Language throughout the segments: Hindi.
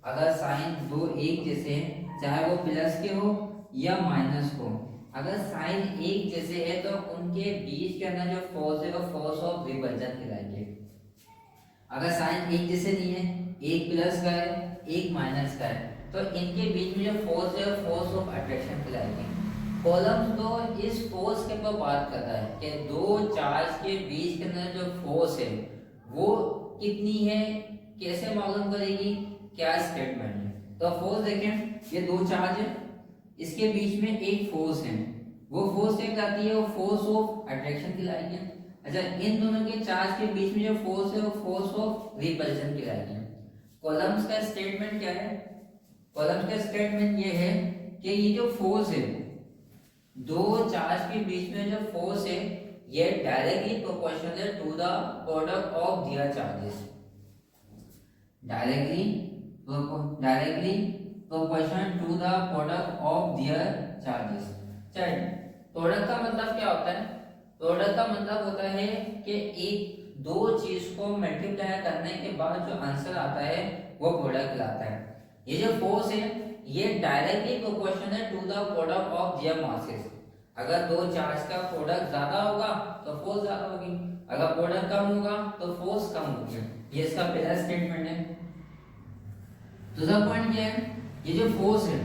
अगर साइन दो एक जैसे हैं, चाहे वो प्लस के हो या माइनस को, अगर साइन एक जैसे है तो उनके बीच के अंदर जो फोर्स है वो फोर्स ऑफ रिपल्जन कहलाएंगे। अगर साइन एक जैसे नहीं है, एक प्लस का है एक माइनस का है, तो इनके बीच में जो फोर्स है फोर्स ऑफ अट्रैक्शन कहलाएगी। कॉलम तो इस फोर्स के ऊपर बात करता है कि दो चार्ज के बीच के अंदर जो फोर्स है वो कितनी है, कैसे मालूम करेगी, क्या स्टेटमेंट है। तो फोर्स देखें, ये दो चार्ज है, इसके बीच में एक फोर्स है, वो फोर्स क्या कहलाती है, वो फोर्स ऑफ अट्रैक्शन कहलाएगी। अच्छा, इन दोनों के चार्ज के बीच में जो फोर्स है वो फोर्स ऑफ रिपल्शन कहलाएगी। कॉलम्स का स्टेटमेंट क्या है, कॉलम्स का स्टेटमेंट ये है कि ये जो फोर्स है, दो चार्ज के बीच में जो फोर्स है ये डायरेक्टली प्रोपोर्शनल है to the product of their charges. Directly proportional to the product of their charges. चलिए, प्रोडक्ट का मतलब क्या होता है, प्रोडक्ट का मतलब होता है कि एक दो चीज को मल्टीप्लाई करने के बाद जो आंसर आता है वो प्रोडक्ट कहलाता है। ये जो फोर्स है ये डायरेक्टली प्रोपोर्शनल है to the product of their masses. अगर दो चार्ज का प्रोडक्ट ज्यादा होगा तो फोर्स ज्यादा होगी, अगर प्रोडक्ट कम होगा तो फोर्स कम होगी। ये इसका पहला स्टेटमेंट है। दूसरा पॉइंट क्या है, ये जो फोर्स है,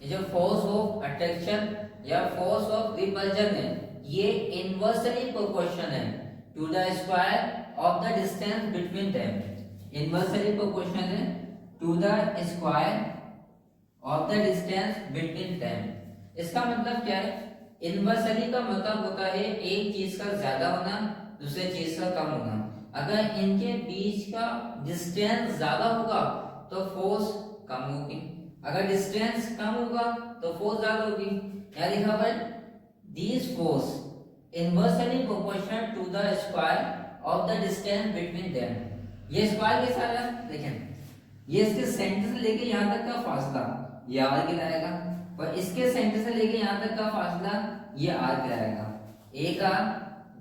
ये जो फोर्स ऑफ अट्रैक्शन या फोर्स ऑफ रिपल्जन है, ये इनवर्सली प्रोपोर्शनल है to the square of the distance between them. Inversely proportional है to the square of the distance between them. इसका मतलब क्या है, इनवर्सली का मतलब होता है एक चीज का ज्यादा होना दूसरे चीज का कम होना। अगर इनके बीच का डिस्टेंस ज्यादा होगा तो फोर्स कम होगी, अगर डिस्टेंस कम होगा तो फोर्स ज्यादा होगी। क्या लिखा हुआ है, these force inversely proportional to the square of the distance between them। ये स्क्वायर कैसा है, देखें ये इसके सेंटर से लेके यहाँ तक का फासला ये आर कहलाएगा, और इसके सेंटर से लेके यहाँ तक का फासला ये आर कहलाएगा। एक आर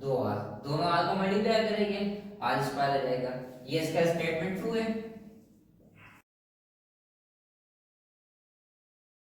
दो आर, दोनों आर को मल्टीप्लाई करेंगे आर स्क्वायर आ जाएगा। ये इसका स्टेटमेंट ट्रू है।